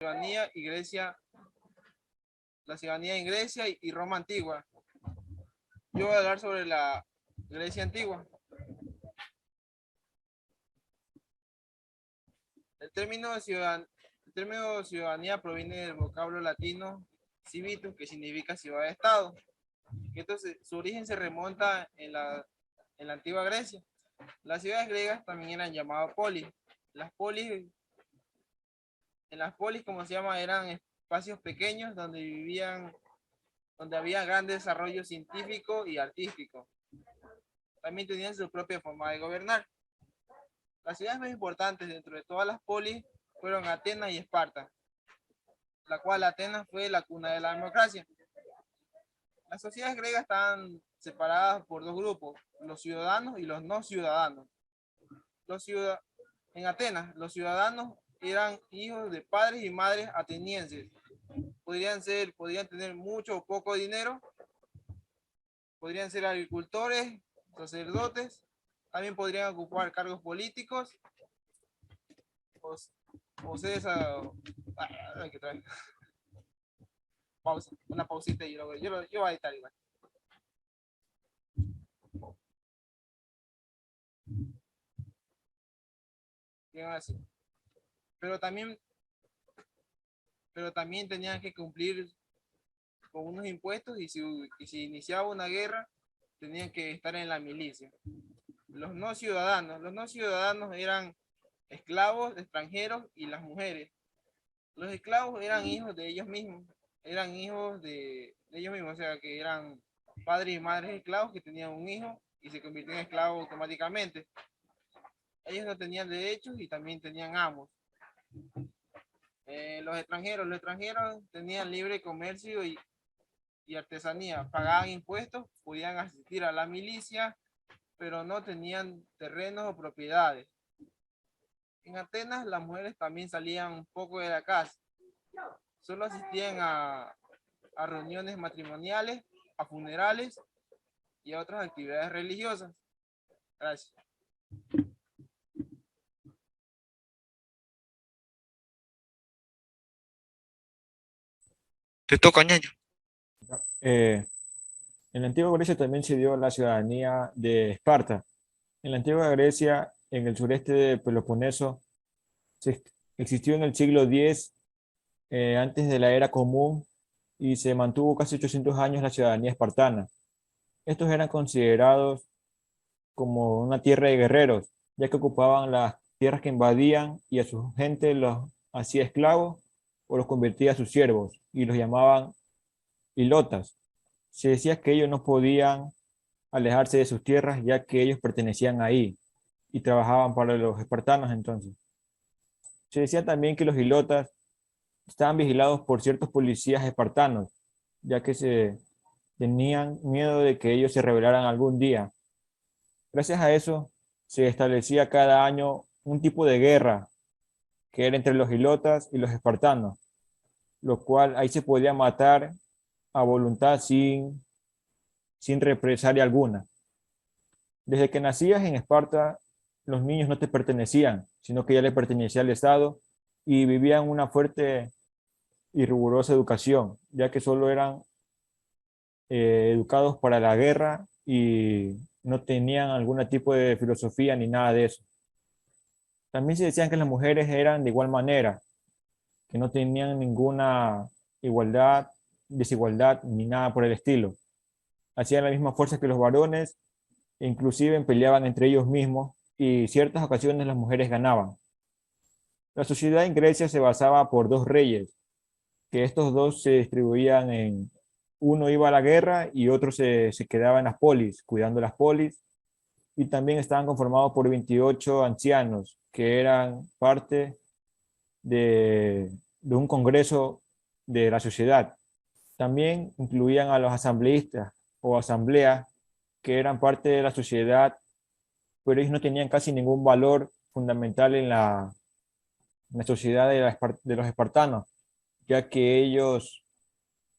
ciudadanía y Grecia, la ciudadanía en Grecia y Roma antigua. Yo voy a hablar sobre la Grecia antigua. El término ciudadanía proviene del vocablo latino civitas, que significa ciudad-estado. Entonces, su origen se remonta en la antigua Grecia. Las ciudades griegas también eran llamadas polis. Las polis, en las polis, como se llama, eran espacios pequeños donde vivían, donde había gran desarrollo científico y artístico. También tenían su propia forma de gobernar. Las ciudades más importantes dentro de todas las polis fueron Atenas y Esparta, la cual Atenas fue la cuna de la democracia. Las sociedades griegas estaban separadas por dos grupos, los ciudadanos y los no ciudadanos. Los ciudad En Atenas, los ciudadanos eran hijos de padres y madres atenienses. Podrían tener mucho o poco dinero, podrían ser agricultores, sacerdotes, también podrían ocupar cargos políticos o, o ser esa... Ay, que trae. Pausa, una pausita y luego yo voy a editar igual. Bien, así. Pero también, pero también tenían que cumplir con unos impuestos y si iniciaba una guerra, tenían que estar en la milicia. Los no ciudadanos eran esclavos, extranjeros y las mujeres. Los esclavos eran hijos de ellos mismos, eran hijos de ellos mismos, o sea que eran padres y madres esclavos que tenían un hijo y se convirtieron en esclavos automáticamente. Ellos no tenían derechos y también tenían amos. Los extranjeros tenían libre comercio y artesanía, pagaban impuestos, podían asistir a la milicia, pero no tenían terrenos o propiedades. En Atenas las mujeres también salían un poco de la casa, solo asistían a reuniones matrimoniales, a funerales y a otras actividades religiosas. Gracias. Te toca, ñaño. Eh, en la antigua Grecia también se dio la ciudadanía de Esparta. En la antigua Grecia, en el sureste de Peloponeso, se existió en el siglo X, antes de la era común, y se mantuvo casi 800 años la ciudadanía espartana. Estos eran considerados como una tierra de guerreros, ya que ocupaban las tierras que invadían y a su gente los hacía esclavos o los convertía a sus siervos y los llamaban ilotas. Se decía que ellos no podían alejarse de sus tierras ya que ellos pertenecían ahí y trabajaban para los espartanos entonces. Se decía también que los ilotas estaban vigilados por ciertos policías espartanos, ya que se tenían miedo de que ellos se rebelaran algún día. Gracias a eso, se establecía cada año un tipo de guerra que era entre los ilotas y los espartanos, lo cual ahí se podía matar a voluntad sin represalia alguna. Desde que nacías en Esparta, los niños no te pertenecían, sino que ya le pertenecía al Estado y vivían una fuerte y rigurosa educación, ya que solo eran educados para la guerra y no tenían algún tipo de filosofía ni nada de eso. También se decían que las mujeres eran de igual manera, que no tenían ninguna igualdad, desigualdad ni nada por el estilo. Hacían la misma fuerza que los varones, e inclusive peleaban entre ellos mismos y ciertas ocasiones las mujeres ganaban. La sociedad en Grecia se basaba por dos reyes, que estos dos se distribuían en, uno iba a la guerra y otro se quedaba en las polis, cuidando las polis, y también estaban conformados por 28 ancianos, que eran parte de un congreso de la sociedad. También incluían a los asambleístas o asambleas, que eran parte de la sociedad, pero ellos no tenían casi ningún valor fundamental en la sociedad de los espartanos, ya que ellos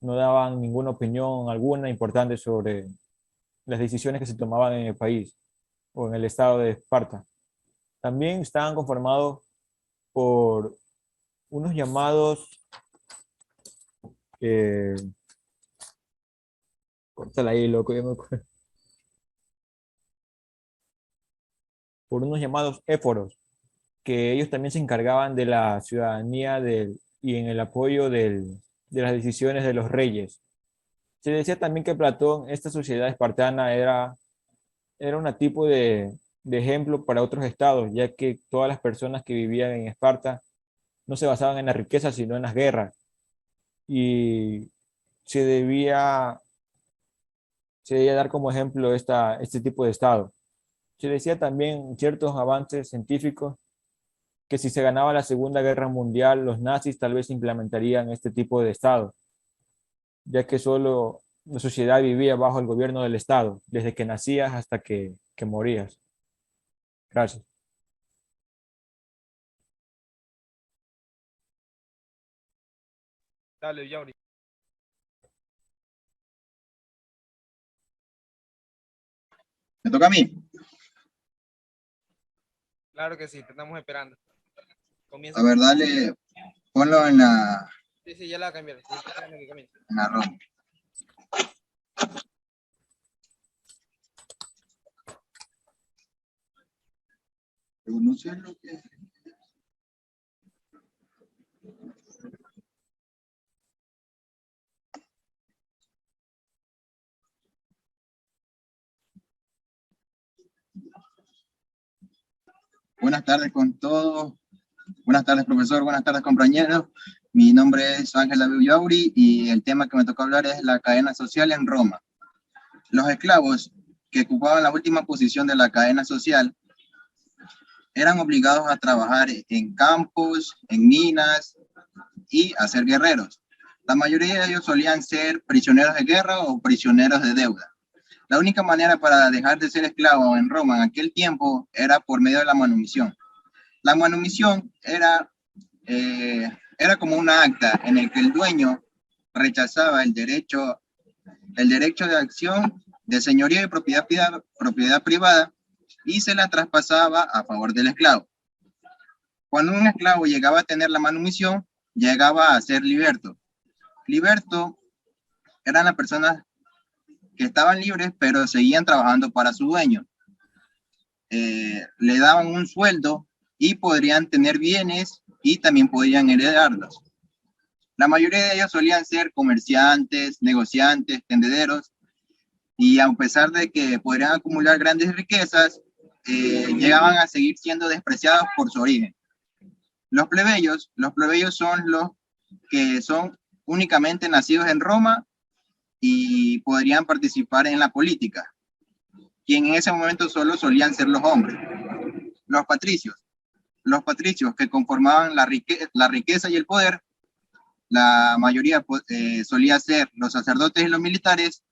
no daban ninguna opinión alguna importante sobre las decisiones que se tomaban en el país o en el estado de Esparta. También estaban conformados por unos llamados, eh, córtala ahí, loco, ya me acuerdo. Por unos llamados éforos, que ellos también se encargaban de la ciudadanía y en el apoyo de las decisiones de los reyes. Se decía también que Platón, esta sociedad espartana, era un tipo de ejemplo para otros estados, ya que todas las personas que vivían en Esparta no se basaban en la riqueza, sino en las guerras. Y se debía, se debía dar como ejemplo este tipo de estado. Se decía también ciertos avances científicos que si se ganaba la Segunda Guerra Mundial, los nazis tal vez implementarían este tipo de estado, ya que solo la sociedad vivía bajo el gobierno del Estado, desde que nacías hasta que morías. Gracias. Dale, Yauri. ¿Me toca a mí? Claro que sí, te estamos esperando. Comienza. A ver, dale, ponlo en Sí, sí, ya la cambié. Estoy esperando que comience. la ronda. Pero no sé lo que... Buenas tardes con todos. Buenas tardes, profesor. Buenas tardes, compañeros. Mi nombre es Ángel David Yauri y el tema que me tocó hablar es la cadena social en Roma. Los esclavos que ocupaban la última posición de la cadena social eran obligados a trabajar en campos, en minas y a ser guerreros. La mayoría de ellos solían ser prisioneros de guerra o prisioneros de deuda. La única manera para dejar de ser esclavo en Roma en aquel tiempo era por medio de la manumisión. La manumisión era como un acta en el que el dueño rechazaba el derecho de acción de señorío y propiedad privada y se la traspasaba a favor del esclavo. Cuando un esclavo llegaba a tener la manumisión, llegaba a ser liberto. Liberto eran las personas que estaban libres, pero seguían trabajando para su dueño. Le daban un sueldo y podrían tener bienes y también podían heredarlos. La mayoría de ellos solían ser comerciantes, negociantes, tendederos, y a pesar de que podrían acumular grandes riquezas, llegaban a seguir siendo despreciados por su origen. Los plebeyos son los que son únicamente nacidos en Roma y podrían participar en la política, quien en ese momento solo solían ser los hombres. Los patricios que conformaban la riqueza y el poder, la mayoría solía ser los sacerdotes y los militares,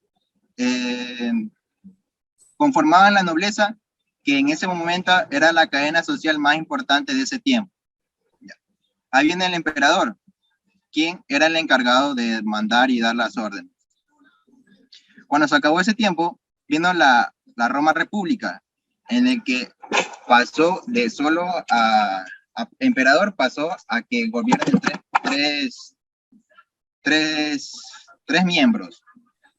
conformaban la nobleza, que en ese momento era la cadena social más importante de ese tiempo. Ahí viene el emperador, quien era el encargado de mandar y dar las órdenes. Cuando se acabó ese tiempo, vino la Roma República, en el que pasó de solo a emperador, pasó a que gobiernen tres miembros.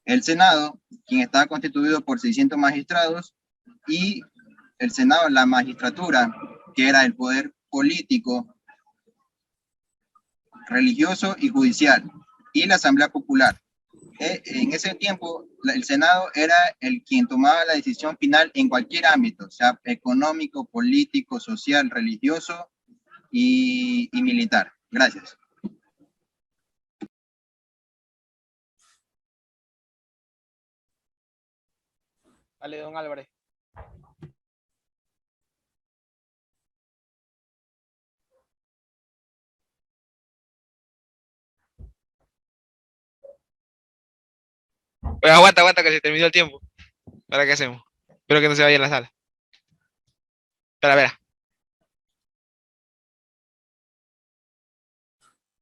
El Senado, quien estaba constituido por 600 magistrados, y el Senado, la magistratura, que era el poder político, religioso y judicial, y la Asamblea Popular. En ese tiempo, el Senado era el quien tomaba la decisión final en cualquier ámbito, sea económico, político, social, religioso y militar. Gracias. Dale, don Álvarez. Pues aguanta, que se terminó el tiempo. ¿Para qué hacemos? Espero que no se vaya a la sala. Espera, espera.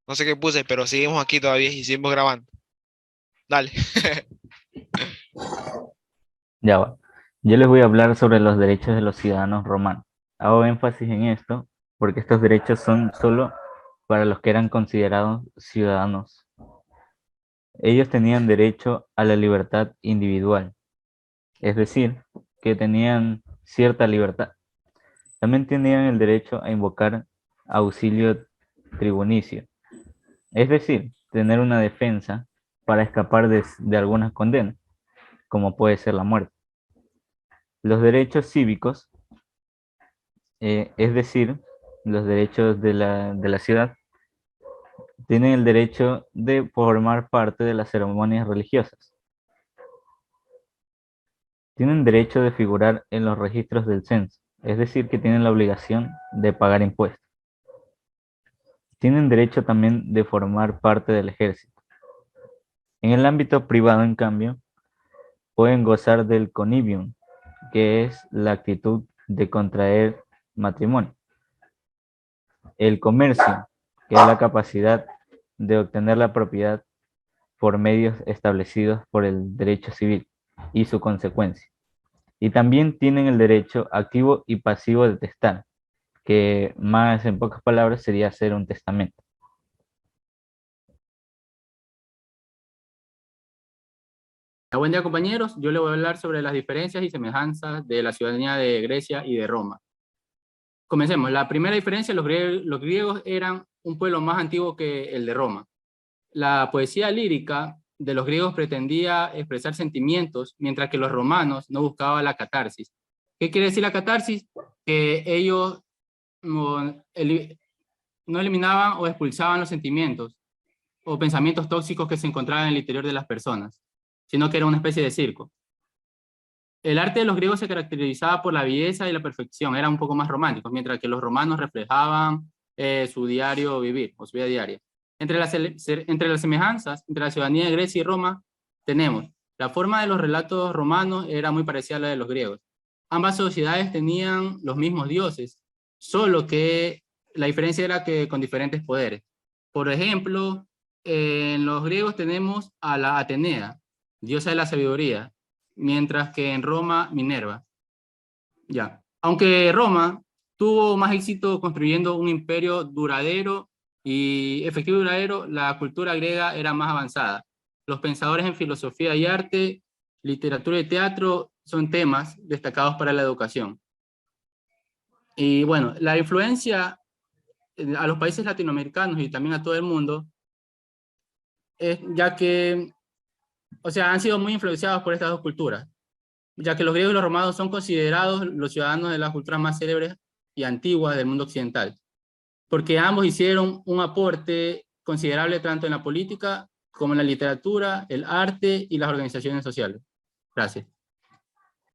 No sé qué puse, pero seguimos aquí todavía y seguimos grabando. Dale. Ya va. Yo les voy a hablar sobre los derechos de los ciudadanos romanos. Hago énfasis en esto porque estos derechos son solo para los que eran considerados ciudadanos. Ellos tenían derecho a la libertad individual, es decir, que tenían cierta libertad. También tenían el derecho a invocar auxilio tribunicio, es decir, tener una defensa para escapar de algunas condenas, como puede ser la muerte. Los derechos cívicos, es decir, los derechos de la ciudad, tienen el derecho de formar parte de las ceremonias religiosas. Tienen derecho de figurar en los registros del censo, es decir, que tienen la obligación de pagar impuestos. Tienen derecho también de formar parte del ejército. En el ámbito privado, en cambio, pueden gozar del connivium, que es la actitud de contraer matrimonio. El comercio, que es la capacidad de obtener la propiedad por medios establecidos por el derecho civil y su consecuencia. Y también tienen el derecho activo y pasivo de testar, que más en pocas palabras sería hacer un testamento. Buen día, compañeros. Yo les voy a hablar sobre las diferencias y semejanzas de la ciudadanía de Grecia y de Roma. Comencemos. La primera diferencia, los griegos eran un pueblo más antiguo que el de Roma. La poesía lírica de los griegos pretendía expresar sentimientos, mientras que los romanos no buscaban la catarsis. ¿Qué quiere decir la catarsis? Que ellos no eliminaban o expulsaban los sentimientos o pensamientos tóxicos que se encontraban en el interior de las personas, sino que era una especie de circo. El arte de los griegos se caracterizaba por la belleza y la perfección, eran un poco más románticos, mientras que los romanos reflejaban su diario vivir, o su vida diaria. Entre las semejanzas entre la ciudadanía de Grecia y Roma tenemos la forma de los relatos romanos era muy parecida a la de los griegos. Ambas sociedades tenían los mismos dioses, solo que la diferencia era que con diferentes poderes. Por ejemplo, en los griegos tenemos a la Atenea, diosa de la sabiduría, mientras que en Roma, Minerva. Ya. Aunque Roma tuvo más éxito construyendo un imperio duradero y efectivo y duradero, la cultura griega era más avanzada. Los pensadores en filosofía y arte, literatura y teatro son temas destacados para la educación. Y bueno, la influencia a los países latinoamericanos y también a todo el mundo, ya que, o sea, han sido muy influenciados por estas dos culturas, ya que los griegos y los romanos son considerados los ciudadanos de las culturas más célebres y antiguas del mundo occidental, porque ambos hicieron un aporte considerable tanto en la política como en la literatura, el arte y las organizaciones sociales. Gracias.